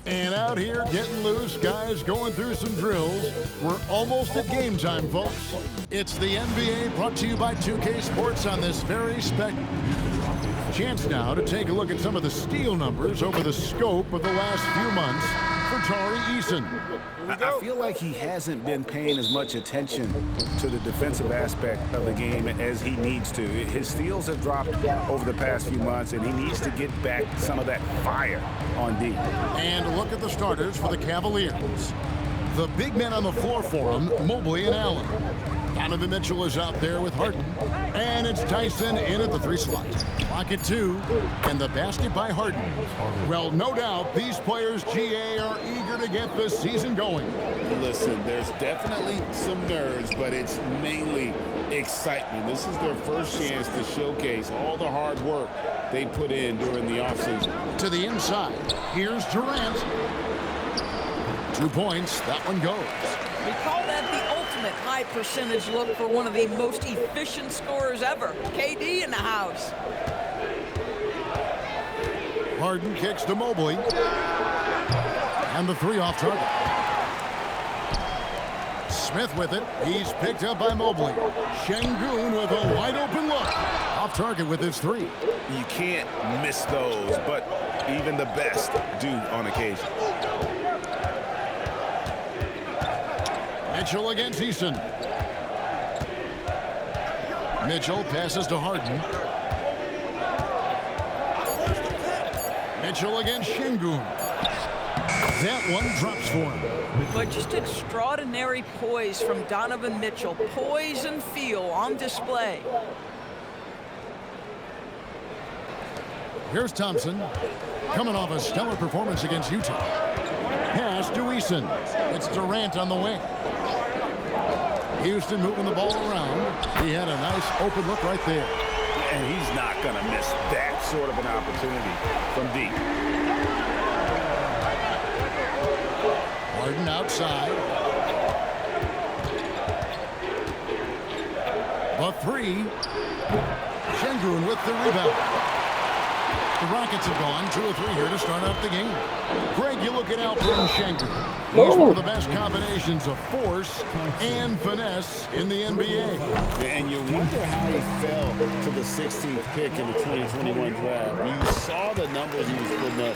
And out here getting loose, guys going through some drills. We're almost at game time, folks. It's the NBA brought to you by 2K Sports on this very chance now to take a look at some of the steal numbers over the scope of the last few months for Tari Eason. I feel like he hasn't been paying as much attention to the defensive aspect of the game as he needs to. His steals have dropped over the past few months, and he needs to get back some of that fire on D. And look at the starters for the Cavaliers. The big men on the floor for them, Mobley and Allen. Donovan Mitchell is out there with Harden. And it's Tyson in at the 3 slot. Clock at 2, and the basket by Harden. Well, no doubt these players, GA, are eager to get the season going. Listen, there's definitely some nerves, but it's mainly excitement. This is their first chance to showcase all the hard work they put in during the offseason. To the inside, here's Durant. 2 points, that one goes. We call that the ultimate high percentage look for one of the most efficient scorers ever. KD in the house. Harden kicks to Mobley. And the 3 off target. Smith with it. He's picked up by Mobley. Şengün with a wide open look. Off target with his 3. You can't miss those, but even the best do on occasion. Mitchell against Eason. Mitchell passes to Harden. Mitchell against Şengün. That one drops for him. But just extraordinary poise from Donovan Mitchell. Poise and feel on display. Here's Thompson, coming off a stellar performance against Utah. Pass to Eason. It's Durant on the wing. Houston moving the ball around. He had a nice open look right there. And he's not going to miss that sort of an opportunity from deep. Harden outside. The 3. Şengün with the rebound. The Rockets have gone 2 or 3 here to start out the game. Greg, you looking out for Şengün. He's one of the best combinations of force and finesse in the NBA. And you wonder how he fell to the 16th pick in the 2021 draft. You saw the numbers he was putting up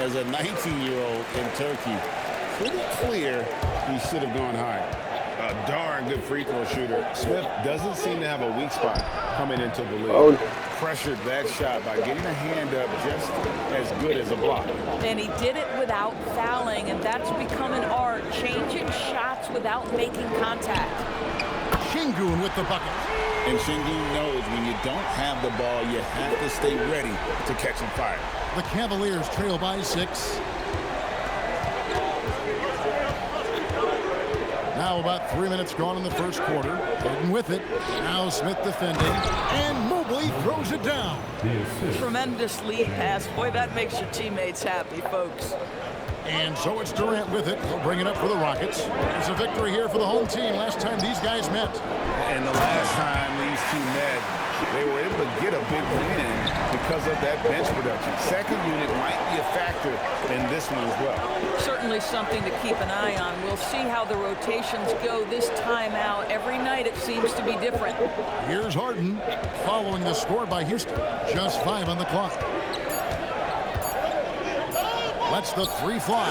as a 19-year-old in Turkey. Pretty clear he should have gone higher. A darn good free throw shooter. Smith doesn't seem to have a weak spot coming into the league. Pressured that shot by getting a hand up just as good as a block. And he did it without fouling, and that's become an art, changing shots without making contact. Şengün with the bucket. And Şengün knows when you don't have the ball, you have to stay ready to catch and fire. The Cavaliers trail by 6. Now about 3 minutes gone in the first quarter. Harden with it. Now Smith defending. And Mobley throws it down. Tremendous lead pass. Boy, that makes your teammates happy, folks. And so it's Durant with it. He'll bring it up for the Rockets. It's a victory here for the home team last time these guys met. And the last time these two met, they were able to get a big win because of that bench production. Second unit might be a factor in this one as well. Certainly something to keep an eye on. We'll see how the rotations go this time out. Every night it seems to be different. Here's Harden following the score by Houston. Just 5 on the clock. Lets the 3 fly.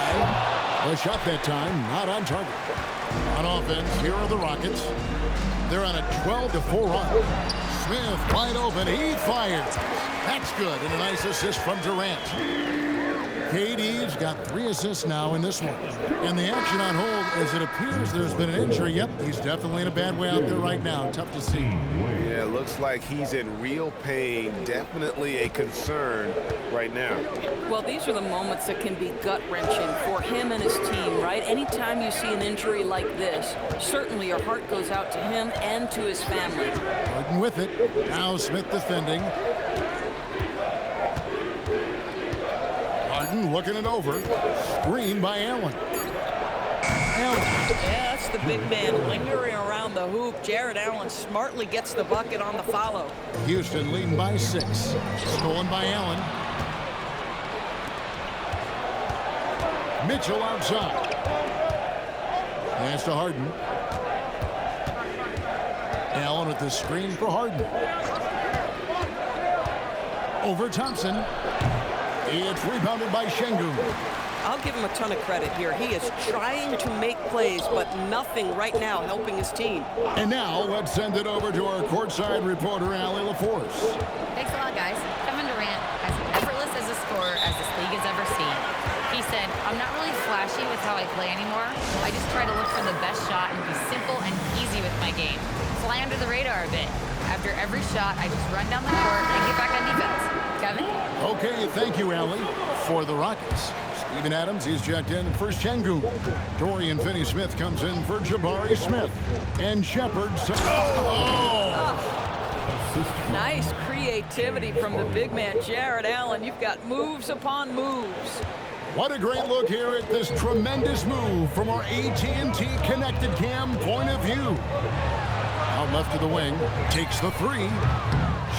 The shot that time not on target. On offense, here are the Rockets. They're on a 12-4 run. Smith wide open. He fires. That's good. And a nice assist from Durant. KD's got 3 assists now in this one. And the action on hold, as it appears there's been an injury. Yep, he's definitely in a bad way out there right now. Tough to see. Yeah, looks like he's in real pain. Definitely a concern right now. Well, these are the moments that can be gut-wrenching for him and his team, right? Anytime you see an injury like this, certainly your heart goes out to him and to his family. Harden with it. Now Smith defending. Harden looking it over. Screen by Allen. Yeah, that's the big man lingering around the hoop. Jared Allen smartly gets the bucket on the follow. Houston leading by 6. Stolen by Allen. Mitchell outside. Pass to Harden. Allen with the screen for Harden. Over Thompson. It's rebounded by Şengün. I'll give him a ton of credit here. He is trying to make plays, but nothing right now helping his team. And now let's send it over to our courtside reporter, Allie LaForce. Thanks a lot, guys. Kevin Durant, as effortless as a scorer as this league has ever seen. He said, I'm not really flashy with how I play anymore. I just try to look for the best shot and be simple and easy with my game. Fly under the radar a bit. After every shot, I just run down the court and get back on defense. Kevin? Okay, thank you, Allie. For the Rockets, Steven Adams, he's checked in for Şengün. Dorian Finney-Smith comes in for Jabari Smith. And Shepherd. Nice creativity from the big man, Jarrett Allen. You've got moves upon moves. What a great look here at this tremendous move from our AT&T Connected Cam point of view. Out left of the wing, takes the three.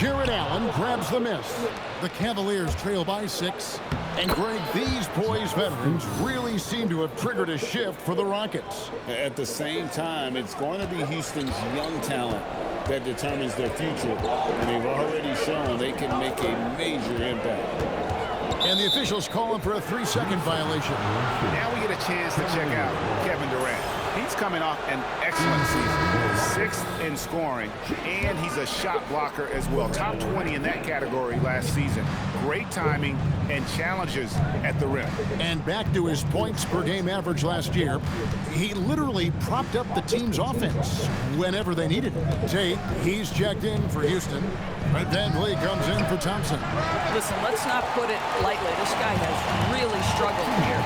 Jarrett Allen grabs the miss. The Cavaliers trail by 6. And Greg, these poised veterans really seem to have triggered a shift for the Rockets. At the same time, it's going to be Houston's young talent that determines their future. And they've already shown they can make a major impact. And the officials call him for a 3-second violation. Now we get a chance to check out Kevin Durant. He's coming off an excellent season. 6th in scoring, and he's a shot blocker as well. Top 20 in that category last season. Great timing and challenges at the rim. And back to his points per game average last year, he literally propped up the team's offense whenever they needed it. Tate, he's checked in for Houston. Fred VanVleet comes in for Thompson. Listen, let's not put it lightly. This guy has really struggled here.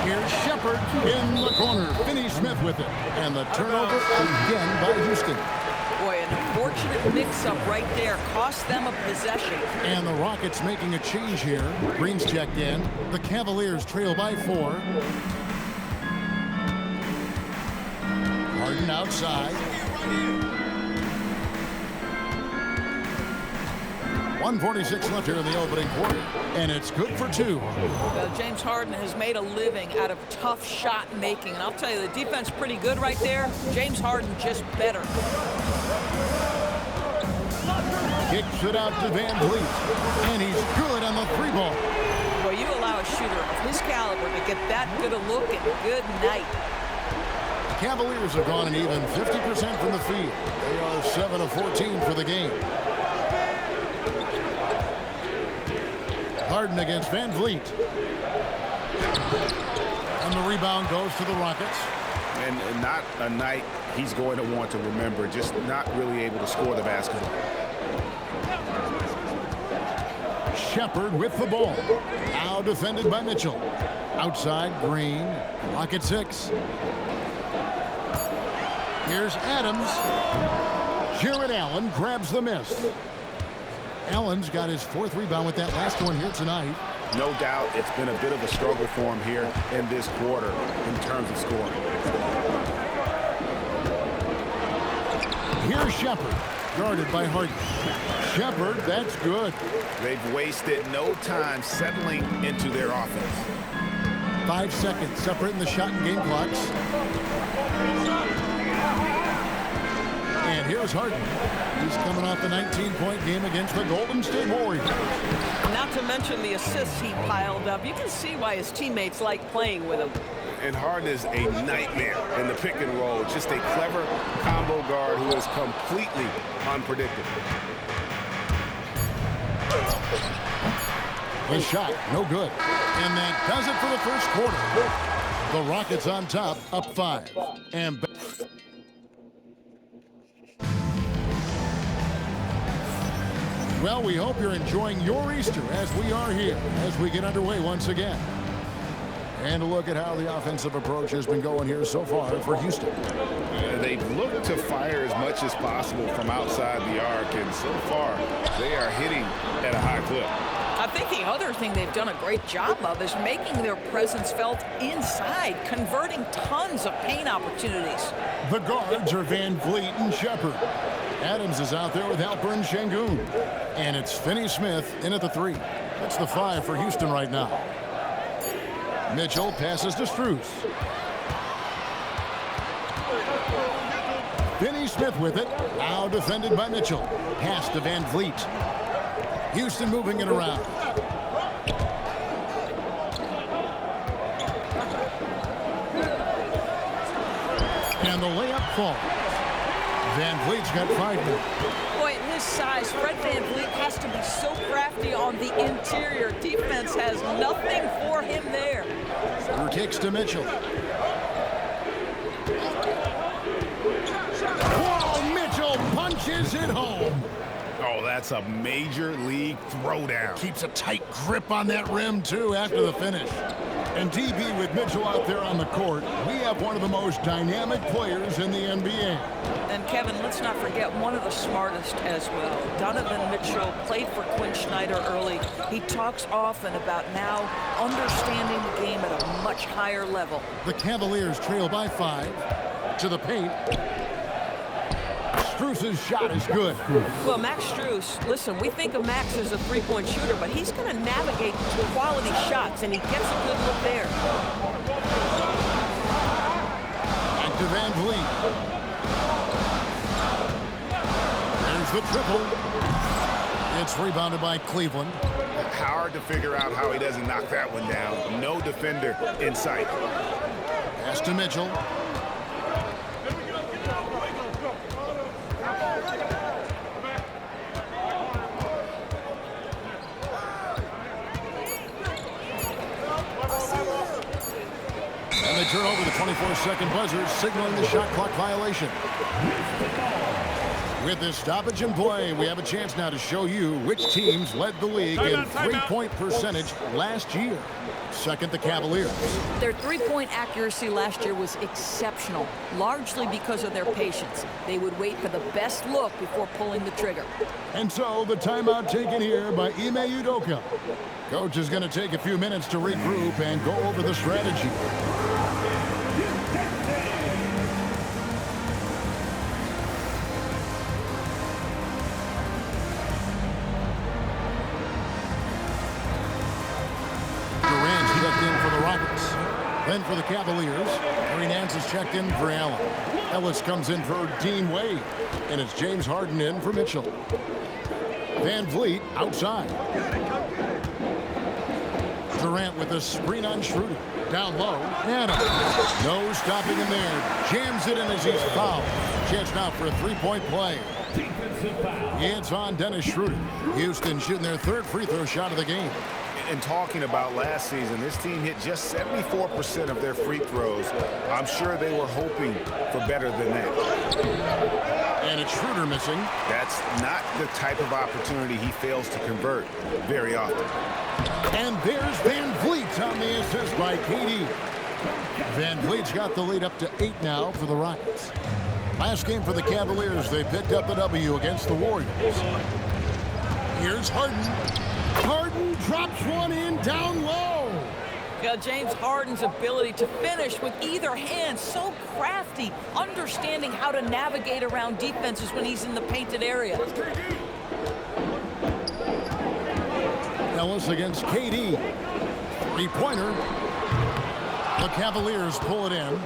Here's Shepherd in the corner. Finney-Smith with it. And the turnover again by Houston. Boy, an unfortunate mix-up right there. Cost them a possession. And the Rockets making a change here. Green's checked in. The Cavaliers trail by 4. Harden outside. 1:46 left here in the opening quarter, and it's good for 2. James Harden has made a living out of tough shot making, and I'll tell you, the defense pretty good right there. James Harden just better. Kicks it out to VanVleet, and he's good on the 3-ball. Well, you allow a shooter of his caliber to get that good a look and good night. The Cavaliers have gone an even 50% from the field. They are 7 of 14 for the game. Harden against VanVleet. And the rebound goes to the Rockets. And not a night he's going to want to remember, just not really able to score the basketball. Shepherd with the ball. Now defended by Mitchell. Outside, Green. Rocket 6. Here's Adams. Jarrett Allen grabs the miss. Allen's got his 4th rebound with that last one here tonight. No doubt it's been a bit of a struggle for him here in this quarter in terms of scoring. Here's Shepherd, guarded by Harden. Shepherd, that's good. They've wasted no time settling into their offense. 5 seconds separating the shot and game clocks. And here's Harden. He's coming off the 19-point game against the Golden State Warriors. Not to mention the assists he piled up. You can see why his teammates like playing with him. And Harden is a nightmare in the pick and roll. Just a clever combo guard who is completely unpredictable. The shot, no good. And that does it for the first quarter. The Rockets on top, up 5. And well, we hope you're enjoying your Easter as we are here as we get underway once again. And a look at how the offensive approach has been going here so far for Houston. They've looked to fire as much as possible from outside the arc, and so far they are hitting at a high clip. I think the other thing they've done a great job of is making their presence felt inside, converting tons of paint opportunities. The guards are VanVleet and Shepherd. Adams is out there with Alper and Şengün. And it's Finney-Smith in at the 3. That's the 5 for Houston right now. Mitchell passes to Strus. Finney Smith with it. Now defended by Mitchell. Pass to Van Vliet. Houston moving it around. And the layup falls. Van Vliet's got 5 minutes. Boy, at his size, Fred Van Vliet has to be so crafty on the interior. Defense has nothing for him there. Schroeder kicks to Mitchell. Whoa, Mitchell punches it home. Oh, that's a major league throwdown. Keeps a tight grip on that rim, too, after the finish. And DB, with Mitchell out there on the court, we have one of the most dynamic players in the NBA. And Kevin, let's not forget one of the smartest as well. Donovan Mitchell played for Quinn Snyder early. He talks often about now understanding the game at a much higher level. The Cavaliers trail by 5 to the paint. Strus's shot is good. Well, Max Strus, listen, we think of Max as a three-point shooter, but he's going to navigate quality shots, and he gets a good look there. Back to Van Vliet. There's the triple. It's rebounded by Cleveland. Hard to figure out how he doesn't knock that one down. No defender in sight. Pass to Mitchell. And they turn over the 24-second buzzer, signaling the shot clock violation. With this stoppage in play, we have a chance now to show you which teams led the league in three-point percentage last year. Second, the Cavaliers. Their three-point accuracy last year was exceptional, largely because of their patience. They would wait for the best look before pulling the trigger. And so the timeout taken here by Ime Udoka. Coach is going to take a few minutes to regroup and go over the strategy. Then for the Cavaliers, Larry Nance is checked in for Allen. Ellis comes in for Dean Wade. And it's James Harden in for Mitchell. Van Vliet outside. Durant with a screen on Schroeder. Down low. Adams. No stopping him there. Jams it in as he's fouled. Chance now for a three-point play. It's on Dennis Schroeder. Houston shooting their third free throw shot of the game. And talking about last season, this team hit just 74% of their free throws. I'm sure they were hoping for better than that. And it's Schroeder missing. That's not the type of opportunity he fails to convert very often. And there's Van Vliet on the assist by KD. Van Vliet's got the lead up to 8 now for the Rockets. Last game for the Cavaliers, they picked up the W against the Warriors. Here's Harden. Harden drops one in down low. Yeah, James Harden's ability to finish with either hand, so crafty, understanding how to navigate around defenses when he's in the painted area. Ellis against KD. Three-pointer. The Cavaliers pull it in.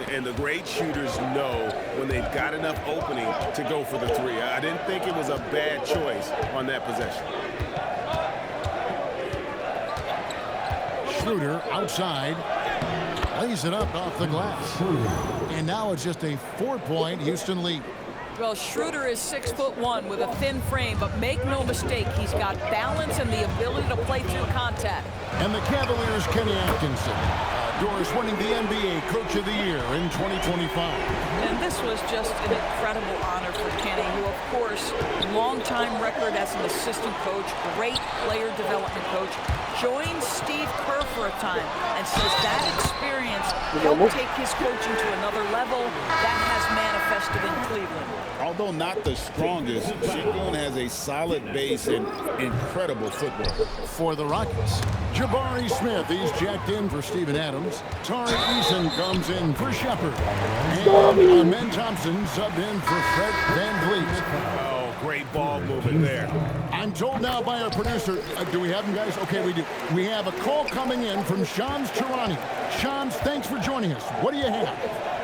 And the great shooters know when they've got enough opening to go for the three. I didn't think it was a bad choice on that possession. Schroeder outside. Lays it up off the glass. And now it's just a 4-point Houston lead. Well, Schroeder is 6'1" with a thin frame, but make no mistake, he's got balance and the ability to play through contact. And the Cavaliers' Kenny Atkinson. Doris winning the NBA Coach of the Year in 2025. And this was just an incredible honor for Kenny, who, of course, long-time record as an assistant coach, great player development coach, joined Steve Kerr for a time and says that experience helped take his coaching to another level. That has manifested in Cleveland. Although not the strongest, Cleveland has a solid base and incredible football. For the Rockets, Jabari Smith, he's jacked in for Steven Adams. Tari Eason comes in for Shepard. And Amen Thompson subbed in for Fred Van Vliet. Oh, great ball movement there. I'm told now by our producer, do we have him, guys? Okay, we do. We have a call coming in from Shams Charania. Shams, thanks for joining us. What do you have?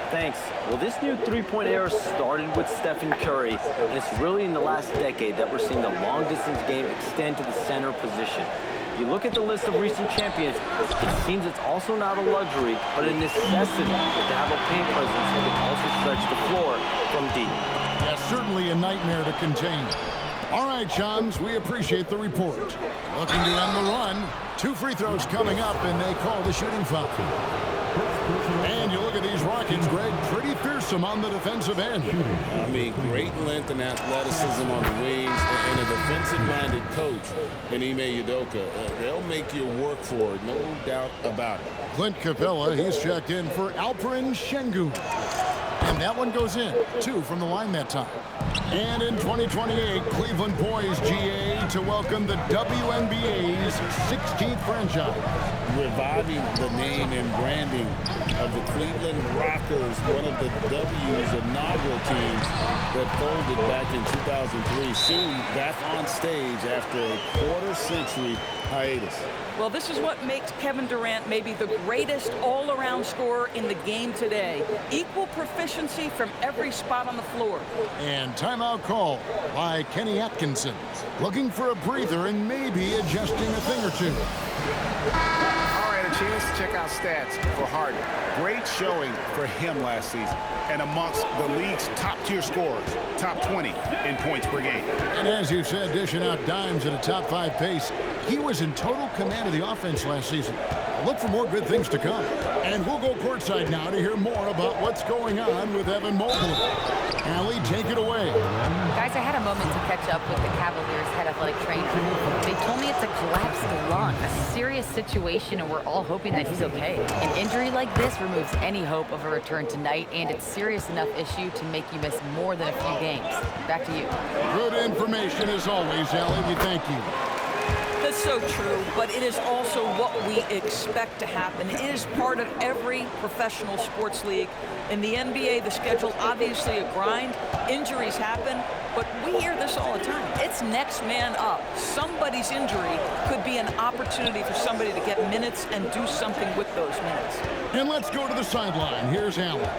Thanks. Well, this new three-point era started with Stephen Curry, and it's really in the last decade that we're seeing the long-distance game extend to the center position. If you look at the list of recent champions, it seems it's also not a luxury, but a necessity to have a paint presence that can also stretch the floor from deep. Yes, certainly a nightmare to contain. All right, Shams, we appreciate the report. Looking to end the run. 2 free throws coming up, and they call the shooting foul. And you look at these Rockets, Greg, pretty fearsome on the defensive end. I mean, great length and athleticism on the wings, and a defensive-minded coach in Ime Udoka. They'll make you work for it, no doubt about it. Clint Capella, he's checked in for Alperen Şengün. And that one goes in. 2 from the line that time. And in 2028, Cleveland poised, GA, to welcome the WNBA's 16th franchise. Reviving the name and branding of the Cleveland Rockers, one of the W's inaugural teams that folded back in 2003. Soon back on stage after a quarter-century hiatus. Well, this is what makes Kevin Durant maybe the greatest all-around scorer in the game today. Equal proficiency from every spot on the floor. And timeout call by Kenny Atkinson. Looking for a breather and maybe adjusting a thing or two. All right, a chance to check out stats for Harden. Great showing for him last season, and amongst the league's top-tier scorers, top 20 in points per game. And as you said, dishing out dimes at a top-5 pace, he was in total command of the offense last season. Look for more good things to come. And we'll go courtside now to hear more about what's going on with Evan Mobley. Allie, take it away. Guys, I had a moment to catch up with the Cavaliers head athletic trainer. They told me it's a collapsed lung, a serious situation, and we're all hoping that he's okay. An injury like this removes any hope of a return tonight, and it's serious enough issue to make you miss more than a few games. Back to you. Good information as always, Allie. We thank you. That's so true, but it is also what we expect to happen. It is part of every professional sports league. In the NBA, the schedule obviously a grind. Injuries happen, but we hear this all the time. It's next man up. Somebody's injury could be an opportunity for somebody to get minutes and do something with those minutes. And let's go to the sideline. Here's Allie.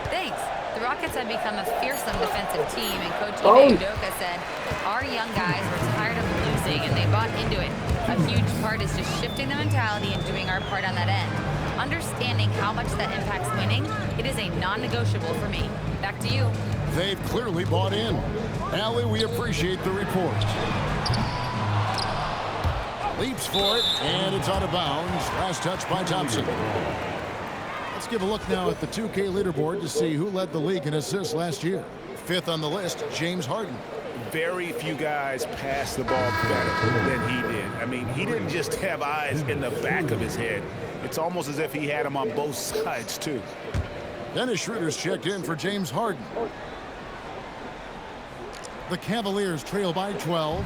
Thanks. The Rockets have become a fearsome defensive team, and Coach Ime Udoka said, our young guys were tired of losing, and they bought into it. A huge part is just shifting the mentality and doing our part on that end. Understanding how much that impacts winning, it is a non-negotiable for me. Back to you. They've clearly bought in. Allie, we appreciate the report. Leaps for it, and it's out of bounds. Last touch by Thompson. Let's give a look now at the 2K leaderboard to see who led the league in assists last year. 5th on the list, James Harden. Very few guys pass the ball better than he did. I mean, he didn't just have eyes in the back of his head. It's almost as if he had them on both sides, too. Dennis Schroeder's checked in for James Harden. The Cavaliers trail by 12.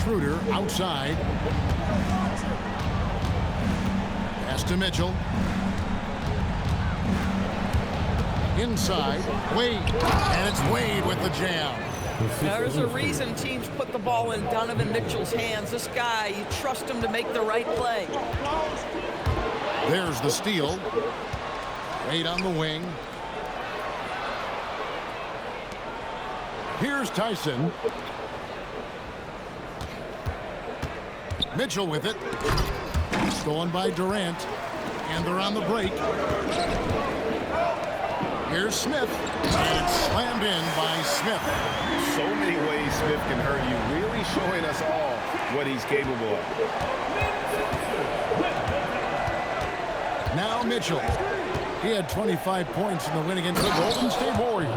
Schroeder outside. Pass to Mitchell. Inside, Wade, and it's Wade with the jam. There's a reason teams put the ball in Donovan Mitchell's hands. This guy, you trust him to make the right play. There's the steal. Wade on the wing. Here's Tyson. Mitchell with it. Stolen by Durant. And they're on the break. Here's Smith, and it's slammed in by Smith. So many ways Smith can hurt you, really showing us all what he's capable of. Now Mitchell. He had 25 points in the win against the Golden State Warriors.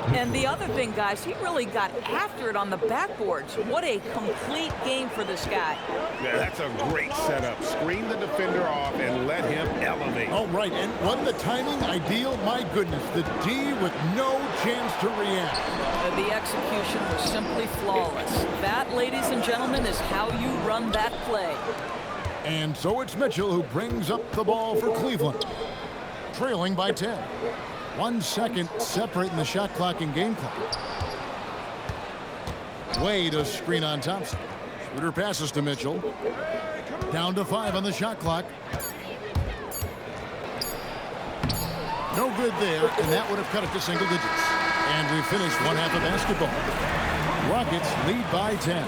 And the other thing, guys, he really got after it on the backboards. What a complete game for this guy. Yeah, that's a great setup. Screen the defender off and let him elevate. Oh, right, and wasn't the timing ideal? My goodness, the D with no chance to react. The execution was simply flawless. That, ladies and gentlemen, is how you run that play. And so it's Mitchell who brings up the ball for Cleveland. Trailing by 10. 1 second separating the shot clock and game clock. Wade a screen on Thompson. Schroeder passes to Mitchell. Down to 5 on the shot clock. No good there, and that would have cut it to single digits. And we finished one half of basketball. Rockets lead by 10.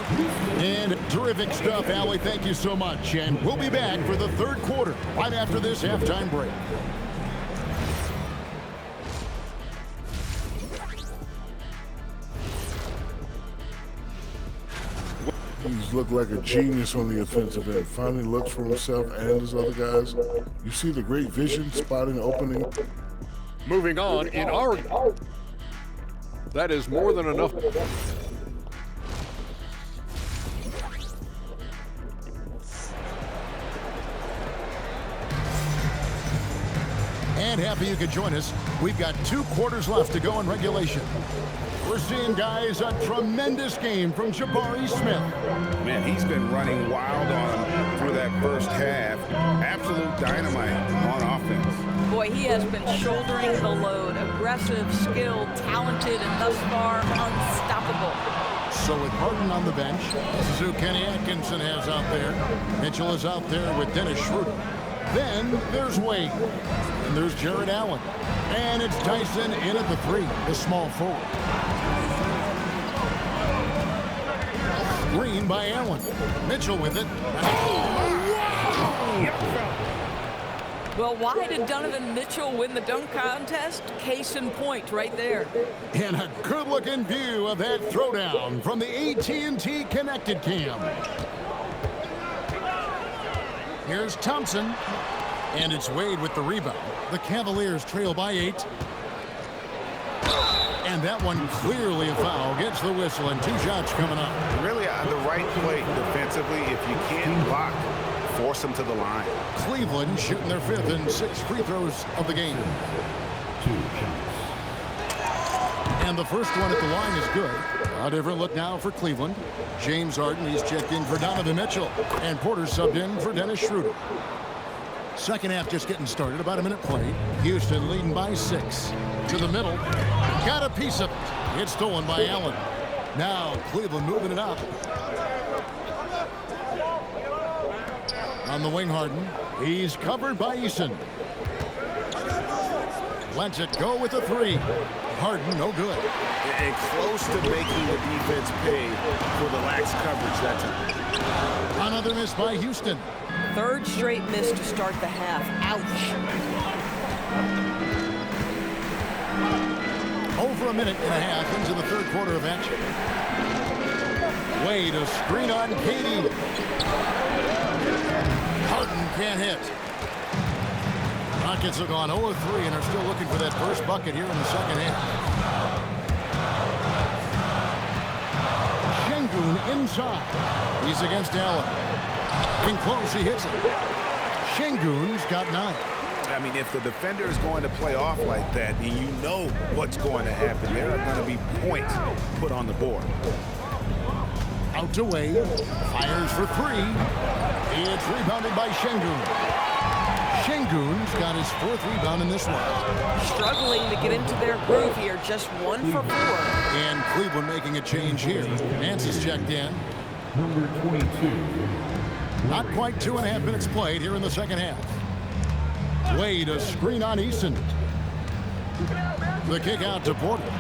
And terrific stuff, Allie. Thank you so much. And we'll be back for the third quarter right after this halftime break. He's looked like a genius on the offensive end. Finally looks for himself and his other guys. You see the great vision, spotting opening. Moving on in our... That is more than enough. And happy you could join us. We've got 2 quarters left to go in regulation. We're seeing, guys, a tremendous game from Jabari Smith. Man, he's been running wild on through that first half. Absolute dynamite on offense. Boy, he has been shouldering the load. Aggressive, skilled, talented, and thus far unstoppable. So with Harden on the bench, this is who Kenny Atkinson has out there. Mitchell is out there with Dennis Schroeder. Then there's Wade. And there's Jared Allen. And it's Tyson in at the 3, the small forward. Screen by Allen. Mitchell with it. Well, why did Donovan Mitchell win the dunk contest? Case in point right there. And a good-looking view of that throwdown from the AT&T Connected Cam. Here's Thompson. And it's Wade with the rebound. The Cavaliers trail by 8. And that one clearly a foul. Gets the whistle, and 2 shots coming up. Really the right play defensively. If you can't block, force them to the line. Cleveland shooting their 5th and 6th free throws of the game. 2 shots. And the first one at the line is good. A different look now for Cleveland. James Harden, he's checked in for Donovan Mitchell. And Porter subbed in for Dennis Schroeder. Second half just getting started, about a minute played. Houston leading by 6. To the middle. Got a piece of it. It's stolen by Allen. Now Cleveland moving it up. On the wing, Harden. He's covered by Eason. Lets it go with a 3. Harden, no good. And close to making the defense pay for the lax coverage that time. Another miss by Houston. 3rd straight miss to start the half. Ouch. Over a minute and a half into the 3rd quarter of action. Wade a screen on Katie. Harden can't hit. Rockets have gone 0-3 and are still looking for that first bucket here in the second half. Şengün inside. He's against Allen. In close, he hits it. Şengün's got 9. I mean, if the defender is going to play off like that, and you know what's going to happen, there are going to be points put on the board. Out to Wade. Fires for 3. It's rebounded by Şengün. Şengün's got his 4th rebound in this one. Struggling to get into their groove here. Just 1 for 4. And Cleveland making a change here. Nance is checked in. Number 22. Not quite 2.5 minutes played here in the second half. Wade a screen on Eason. The kick out to Porter.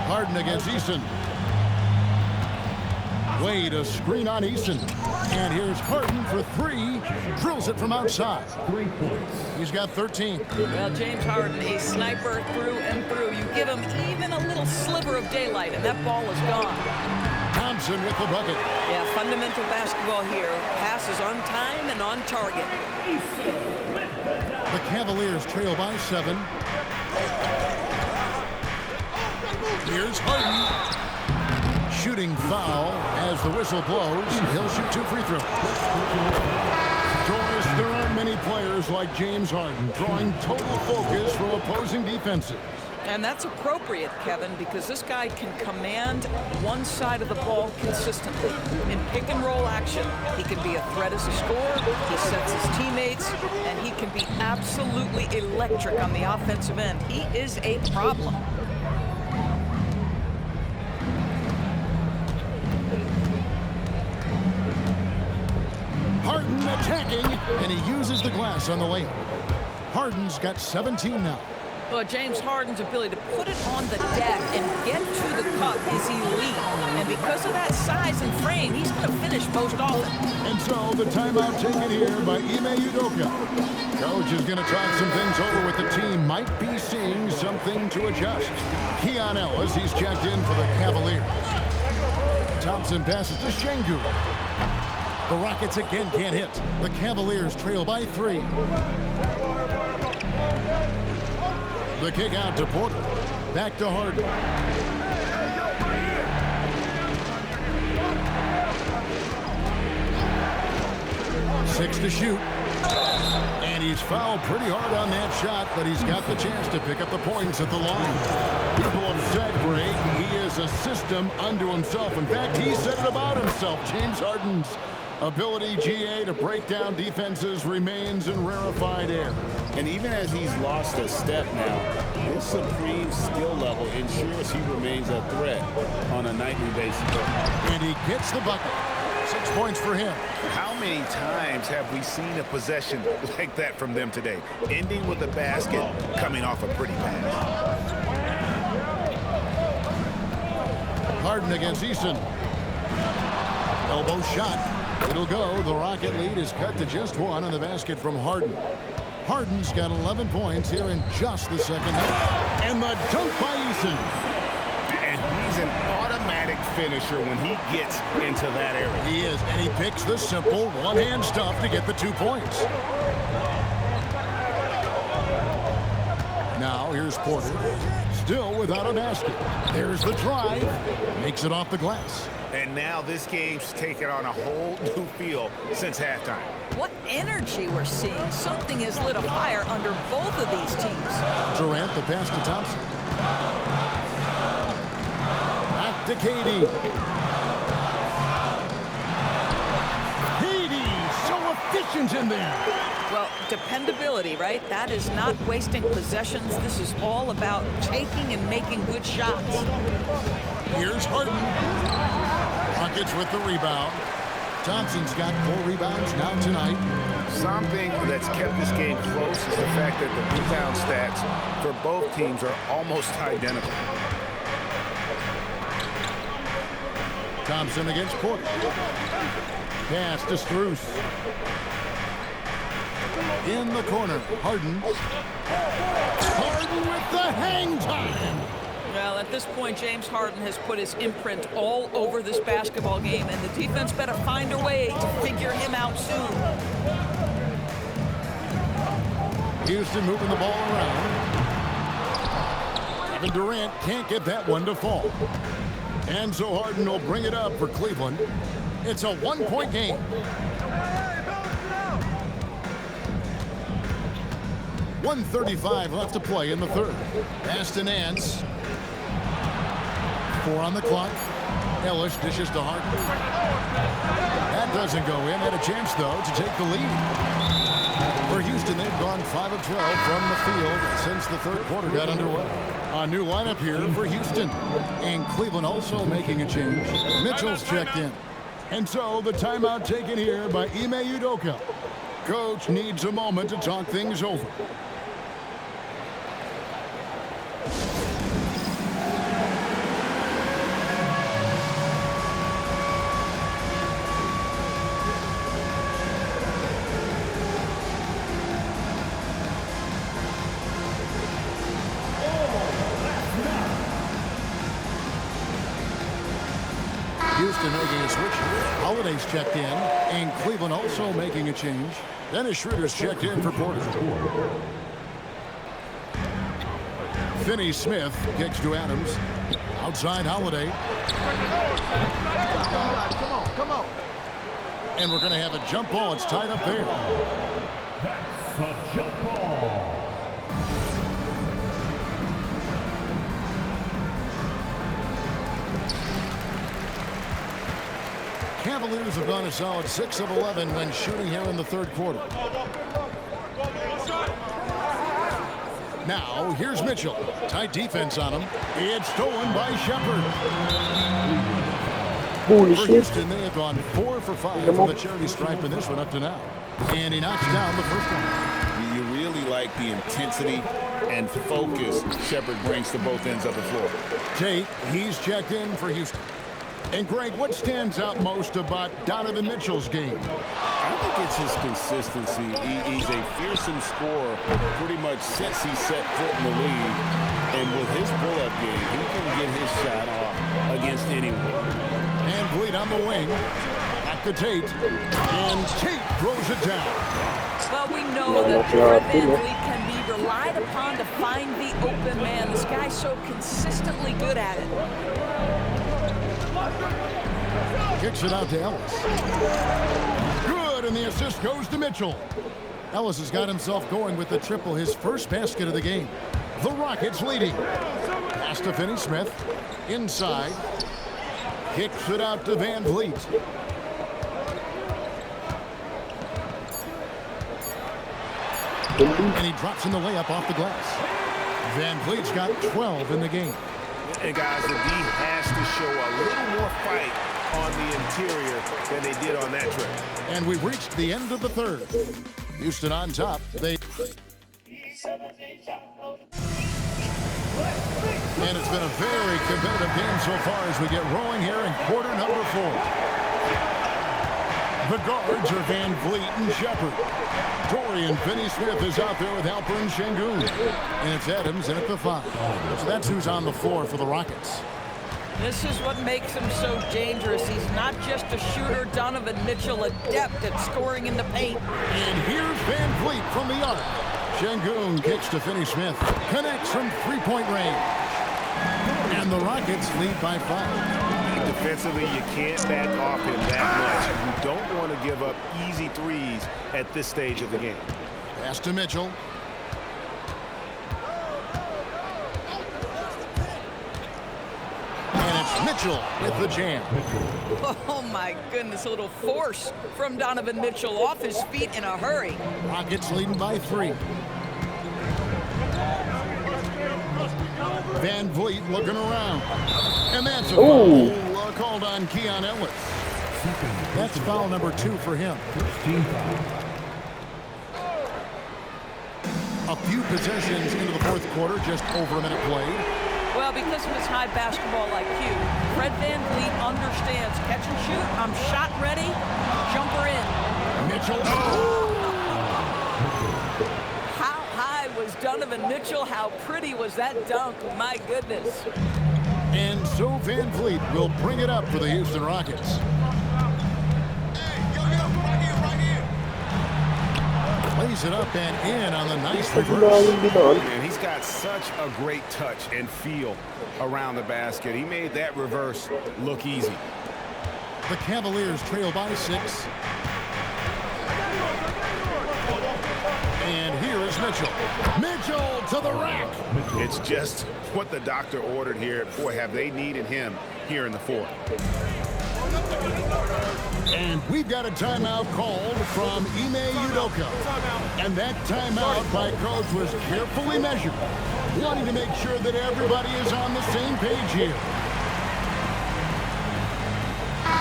Harden against Eason. Wade a screen on Eason. And here's Harden for 3. Drills it from outside. 3 points. He's got 13. Well, James Harden, a sniper through and through. You give him even a little sliver of daylight, and that ball is gone. Thompson with the bucket. Yeah, fundamental basketball here. Passes on time and on target. The Cavaliers trail by 7. Here's Harden. Shooting foul as the whistle blows. He'll shoot 2 free throws. Doris, there aren't many players like James Harden drawing total focus from opposing defenses. And that's appropriate, Kevin, because this guy can command one side of the ball consistently. In pick and roll action, he can be a threat as a scorer, he sets his teammates, and he can be absolutely electric on the offensive end. He is a problem. attacking, and he uses the glass on the layup. Harden's got 17 now. Well, James Harden's ability to put it on the deck and get to the cup is elite. And because of that size and frame, he's going to finish most often. And so the timeout taken here by Ime Udoka. Coach is going to talk some things over with the team. Might be seeing something to adjust. Keon Ellis, he's checked in for the Cavaliers. Thompson passes to Şengün. The Rockets again can't hit. The Cavaliers trail by 3. The kick out to Porter. Back to Harden. Six to shoot. And he's fouled pretty hard on that shot, but he's got the chance to pick up the points at the line. People have said, Greg, he is a system unto himself. In fact, he said it about himself. James Harden's ability, GA, to break down defenses remains in rarefied air. And even as he's lost a step now, his supreme skill level ensures he remains a threat on a nightly basis. And he gets the bucket. 6 points for him. How many times have we seen a possession like that from them today? Ending with a basket, coming off a pretty pass. Harden against Eason. Elbow shot. It'll go. The Rocket lead is cut to just 1 on the basket from Harden. Harden's got 11 points here in just the second half. And the dunk by Eason. And he's an automatic finisher when he gets into that area. He is, and he picks the simple one-hand stuff to get the 2 points. Now here's Porter, still without a basket. There's the drive, makes it off the glass. And now this game's taken on a whole new feel since halftime. What energy we're seeing. Something has lit a fire under both of these teams. Durant, the pass to Thompson. Back to KD. KD, so efficient in there. Well, dependability, right? That is not wasting possessions. This is all about taking and making good shots. Here's Harden. Rockets with the rebound. Thompson's got 4 rebounds now tonight. Something that's kept this game close is the fact that the rebound stats for both teams are almost identical. Thompson against Porter. Pass to Strus. In the corner, Harden. Harden with the hang time. Well, at this point, James Harden has put his imprint all over this basketball game, and the defense better find a way to figure him out soon. Houston moving the ball around. Kevin Durant can't get that one to fall. And so Harden will bring it up for Cleveland. It's a 1-point game. .135 left to play in the third. Pass to Nance. 4 on the clock. Ellis dishes to Harden. That doesn't go in. Had a chance, though, to take the lead. For Houston, they've gone 5 of 12 from the field since the third quarter got underway. A new lineup here for Houston. And Cleveland also making a change. Mitchell's checked in. And so the timeout taken here by Ime Udoka. Coach needs a moment to talk things over. Houston making a switch. Holiday's checked in, and Cleveland also making a change. Dennis Schroeder's checked in for Porter. Finney-Smith kicks to Adams. Outside Holiday. Come on. And we're going to have a jump ball. It's tied up there. That's a jump ball. Cavaliers have gone a solid 6 of 11 when shooting here in the third quarter. Now, here's Mitchell. Tight defense on him. It's stolen by Shepherd. For Houston, they have gone 4 for 5 from the charity stripe in this one up to now. And he knocks down the first one. You really like the intensity and focus Shepherd brings to both ends of the floor. Tate, he's checked in for Houston. And Greg, what stands out most about Donovan Mitchell's game? I think it's his consistency. He's a fearsome scorer pretty much since he set foot in the league. And with his pull-up game, he can get his shot off against anyone. And Vliet on the wing. Back to Tate. And Tate throws it down. Well, we know that Fred VanVleet can be relied upon to find the open man. This guy's so consistently good at it. Kicks it out to Ellis. Good, and the assist goes to Mitchell. Ellis has got himself going with the triple, his first basket of the game. The Rockets leading. Pass to Finney-Smith. Inside. Kicks it out to VanVleet. And he drops in the layup off the glass. VanVleet's got 12 in the game. And guys, the D has to show a little more fight on the interior than they did on that trip. And we've reached the end of the third. Houston on top. And it's been a very competitive game so far as we get rolling here in quarter number 4. The guards are VanVleet and Shepherd. Dorian Finney-Smith is out there with Alperen Sengun. And it's Adams in at the 5. So that's who's on the floor for the Rockets. This is what makes him so dangerous. He's not just a shooter. Donovan Mitchell, adept at scoring in the paint. And here's VanVleet from the arc. Sengun kicks to Finney-Smith. Connects from three-point range. And the Rockets lead by 5. Defensively, you can't back off him that much. You don't want to give up easy threes at this stage of the game. Pass to Mitchell. And it's Mitchell with the jam. Oh, my goodness, a little force from Donovan Mitchell off his feet in a hurry. Rockets leading by 3. VanVleet looking around. And that's a foul called on Keon Ellis. That's foul number 2 for him. A few possessions into the fourth quarter, just over a minute played. Well, because of his high basketball IQ, Fred VanVleet understands catch and shoot. I'm shot ready. Jumper in. Mitchell. How high was Donovan Mitchell? How pretty was that dunk? My goodness. And so VanVleet will bring it up for the Houston Rockets. Plays it up and in on the nice reverse. And he's got such a great touch and feel around the basket. He made that reverse look easy. The Cavaliers trail by 6. And here is Mitchell. Mitchell to the rack. It's just what the doctor ordered here. Boy, have they needed him here in the fourth. And we've got a timeout called from Ime Udoka. And that timeout by coach was carefully measured, wanting to make sure that everybody is on the same page here.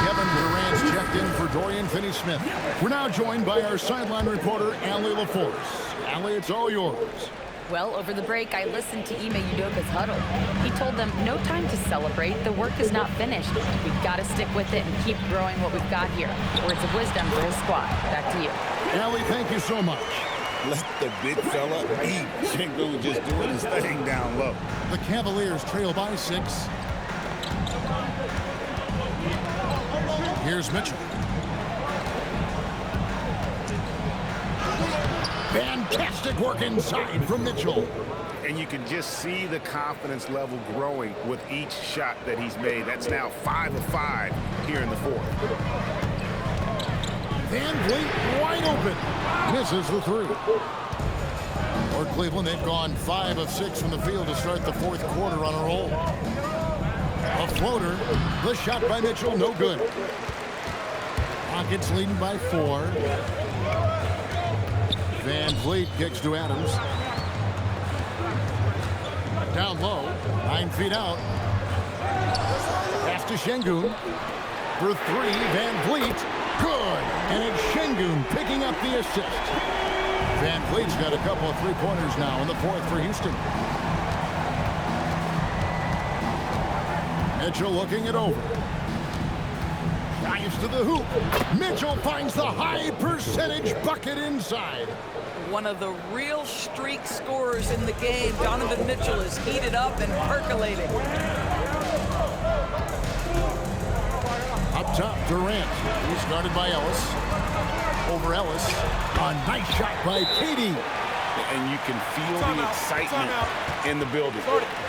Kevin Durant's checked in for Dorian Finney-Smith. We're now joined by our sideline reporter, Allie LaForce. Allie, it's all yours. Well, over the break, I listened to Ime Udoka's huddle. He told them, no time to celebrate. The work is not finished. We've got to stick with it and keep growing what we've got here. Words of wisdom for his squad. Back to you. Allie, thank you so much. Let the big fella eat. Sengun just doing his thing down low. The Cavaliers trail by 6. Here's Mitchell. Fantastic work inside from Mitchell. And you can just see the confidence level growing with each shot that he's made. That's now 5 of 5 here in the fourth. VanVleet wide open. Misses the 3. For Cleveland, they've gone 5 of 6 from the field to start the fourth quarter on a roll. A floater. The shot by Mitchell, no good. Rockets leading by 4. VanVleet kicks to Adams. Down low, 9 feet out. Pass to Sengun. For 3, VanVleet. Good. And it's Sengun Şengün picking up the assist. Van Vliet's got a couple of three-pointers now in the fourth for Houston. Mitchell looking it over. Drives to the hoop. Mitchell finds the high percentage bucket inside. One of the real streak scorers in the game. Donovan Mitchell is heated up and percolating. Up top, Durant. He's guarded by Ellis. Over Ellis. A nice shot by Katie. And you can feel the excitement in the building.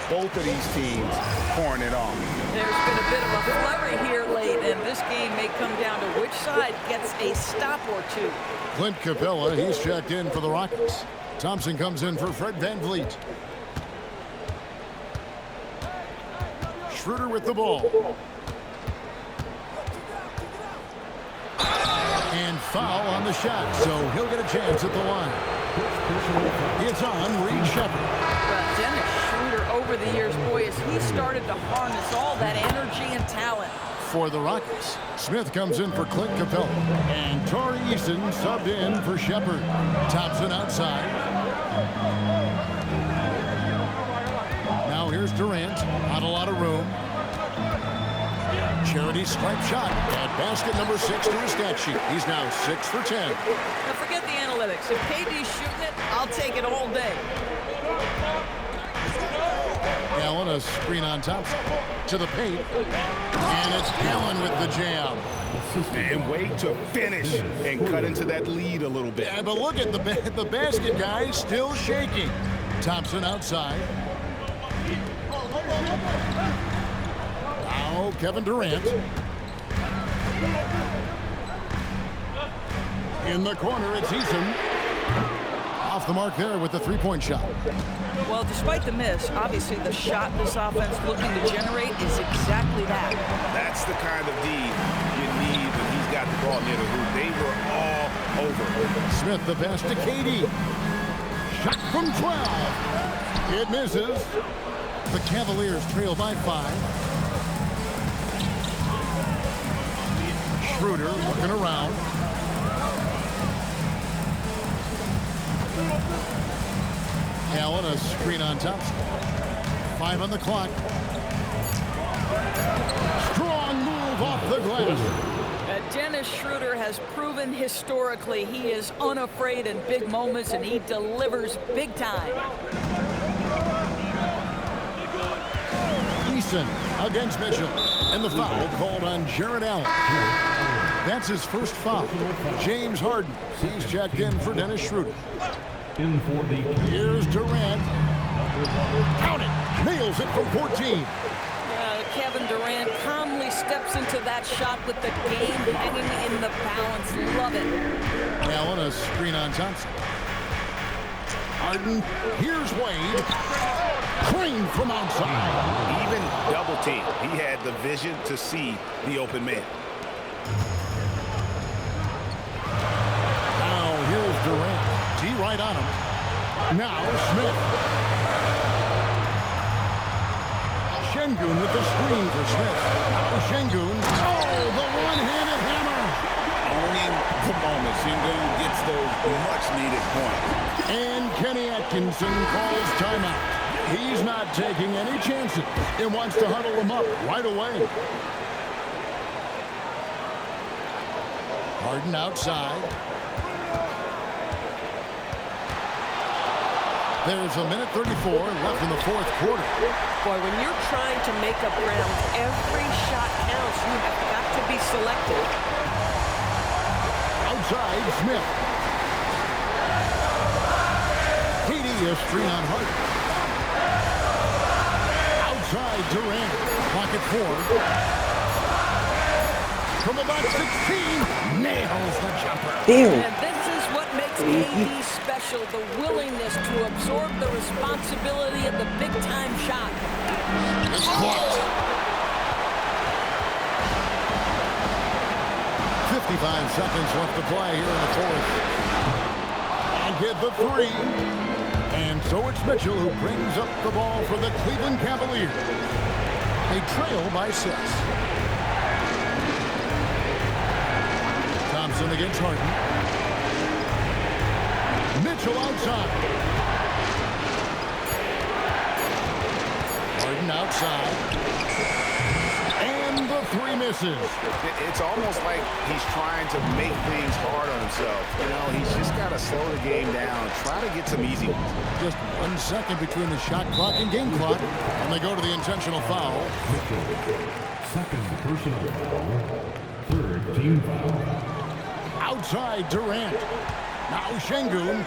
Both of these teams pouring it on. There's been a bit of a flurry here late, and this game may come down to which side gets a stop or two. Clint Capella, he's checked in for the Rockets. Thompson comes in for Fred VanVleet. Schroeder with the ball. And foul on the shot, so he'll get a chance at the line. It's on Reed Sheppard. Dennis Schroeder over the years, boy, as he started to harness all that energy and talent. For the Rockets, Smith comes in for Clint Capella. And Tari Eason subbed in for Sheppard. Thompson outside. Now here's Durant. Not a lot of room. Charity stripe shot at basket number 6 to his stat sheet. He's now 6 for 10. Now forget the analytics. If KD's shooting it, I'll take it all day. Allen, a screen on Thompson. To the paint. And it's Allen with the jam. And wait to finish and cut into that lead a little bit. Yeah, but look at the basket guy still shaking. Thompson outside. Now Kevin Durant. In the corner, it's Eason. Off the mark there with the three-point shot. Well, despite the miss, obviously the shot this offense looking to generate is exactly that. That's the kind of D you need when he's got the ball near the hoop. They were all over. Smith the pass to KD. Shot from 12. It misses. The Cavaliers trail by 5. Schroeder looking around. Allen, a screen on Thompson. 5 on the clock. Strong move off the glass. Dennis Schroeder has proven historically he is unafraid in big moments, and he delivers big time. Eason against Mitchell. And the foul called on Jarrett Allen. That's his first foul. James Harden. He's checked in for Dennis Schroeder. Here's Durant. Count it. Nails it from 14. Kevin Durant calmly steps into that shot with the game hanging in the balance. Love it. Allen, a screen on Thompson. Harden. Here's Wade. Crane from outside. Even double team. He had the vision to see the open man. Now here's Durant. T right on him. Now Smith. Şengün with the screen for Smith. Now Şengün. Oh, the one-handed hammer. Owning the moment. Şengün gets those much-needed points. And Kenny Atkinson calls timeout. He's not taking any chances and wants to huddle them up right away. Harden outside. There's a minute 34 left in the fourth quarter. Boy, when you're trying to make up ground, every shot counts. You have got to be selective. Outside, Smith. KD is screen on Harden. Outside, Durant. Clock at 4. From about 16, nails the jumper. And this is what makes KD special, the willingness to absorb the responsibility of the big-time shot. It's blocked. 55 seconds left to play here in the fourth. And get the three. And so it's Mitchell who brings up the ball for the Cleveland Cavaliers. They trail by 6. Thompson against Harden. Mitchell outside. Harden outside. And the three misses. It's almost like he's trying to make things hard on himself. You know, he's just got to slow the game down, try to get some easy ones. Just 1 second between the shot clock and game clock. And they go to the intentional foul. Second personal foul. Third team foul. Outside Durant. Now Şengün.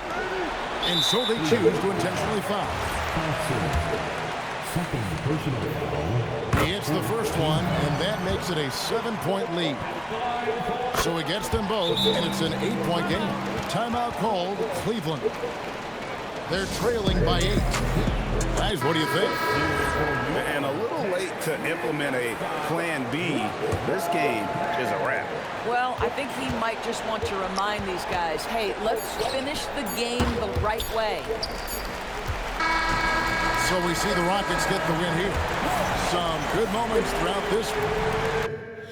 And so they choose to intentionally foul. Second personal foul. He hits the first one, and that makes it a 7-point lead. So he gets them both, and it's an 8-point game. Timeout called, Cleveland. They're trailing by 8. Guys, what do you think? And a little late to implement a plan B. This game is a wrap. Well, I think he might just want to remind these guys, hey, let's finish the game the right way. So we see the Rockets get the win here. Some good moments throughout this one.